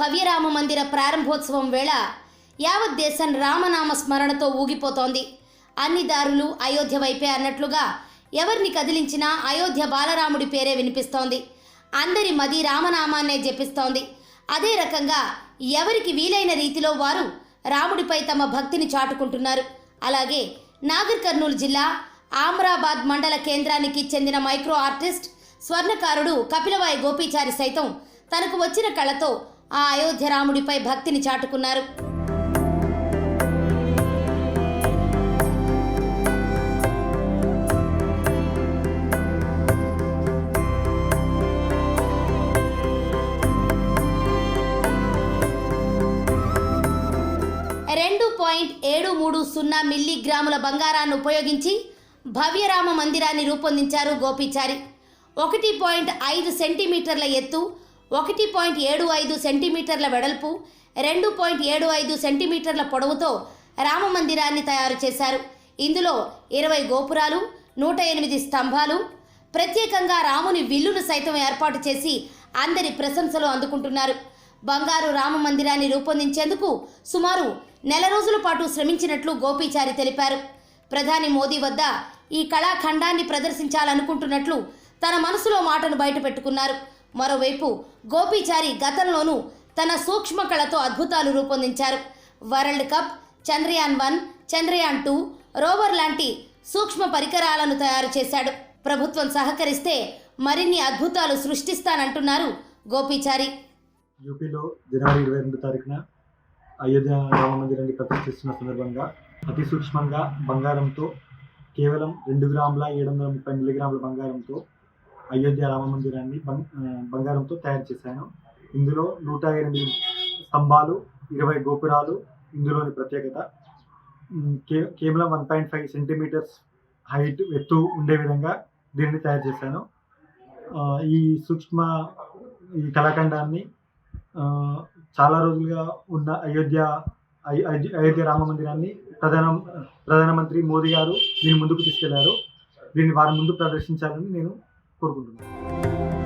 భవ్య రామ మందిర ప్రారంభోత్సవం వేళ యావత్ దేశం రామనామ స్మరణతో ఊగిపోతోంది. అన్ని దారులు అయోధ్య వైపే అన్నట్లుగా ఎవరిని కదిలించినా అయోధ్య బాలరాముడి పేరే వినిపిస్తోంది. అందరి మది రామనామాన్నే జపిస్తోంది. అదే రకంగా ఎవరికి వీలైన రీతిలో వారు రాముడిపై తమ భక్తిని చాటుకుంటున్నారు. అలాగే నాగర్ కర్నూలు జిల్లా ఆమ్రాబాద్ మండల కేంద్రానికి చెందిన మైక్రో ఆర్టిస్ట్ స్వర్ణకారుడు కపిలవాయి గోపీచారి సైతం తనకు వచ్చిన కళతో ఆ అయోధ్య రాముడిపై భక్తిని చాటుకున్నారు. .730 మిల్లీగ్రాముల బంగారాన్ని ఉపయోగించి భవ్యరామ మందిరాన్ని రూపొందించారు గోపీచారి. 1.5 సెంటీమీటర్ల ఎత్తు, 1.75 సెంటీమీటర్ల వెడల్పు, 2.75 సెంటీమీటర్ల పొడవుతో రామ మందిరాన్ని తయారు చేశారు. ఇందులో 20 గోపురాలు, 108 స్తంభాలు, ప్రత్యేకంగా రాముని విల్లును సైతం ఏర్పాటు చేసి అందరి ప్రశంసలు అందుకుంటున్నారు. బంగారు రామ మందిరాన్ని రూపొందించేందుకు సుమారు నెల రోజుల పాటు శ్రమించినట్లు గోపీచారి తెలిపారు. ప్రధాని మోదీ వద్ద ఈ కళాఖండాన్ని ప్రదర్శించాలనుకుంటున్నట్లు తన మనసులో మాటను బయటపెట్టుకున్నారు. మరోవైపు గోపీచారి గతంలోనూ తన సూక్ష్మ కళతో అద్భుతాలు రూపొందించారు. వరల్డ్ కప్, చంద్రయాన్-1, చంద్రయాన్-2 రోవర్ లాంటి సూక్ష్మ పరికరాలను తయారు చేశాడు. ప్రభుత్వం సహకరిస్తే మరిన్ని అద్భుతాలు సృష్టిస్తానంటున్నారు గోపీచారి. యూపీలో జనవరి 22 తారీఖున అయోధ్య రామ మందిరాన్ని ప్రతిష్ఠిస్తున్న సందర్భంగా అతి సూక్ష్మంగా బంగారంతో కేవలం 2 గ్రాముల 730 మిల్లీగ్రాముల బంగారంతో అయోధ్య రామ మందిరాన్ని బంగారంతో తయారు చేశాను. ఇందులో 108 స్తంభాలు, 20 గోపురాలు ఇందులోని ప్రత్యేకత. కేవలం 1.5 సెంటీమీటర్స్ హైట్ ఎత్తు ఉండే విధంగా దీనిని తయారు చేశాను. ఈ కళాఖండాన్ని చాలా రోజులుగా ఉన్న అయోధ్య రామ మందిరాన్ని ప్రధానమంత్రి మోదీ గారు దీని ముందుకు తీసుకెళ్లారు. దీన్ని వారి ముందు ప్రదర్శించాలని నేను కోరుకుంటున్నాను.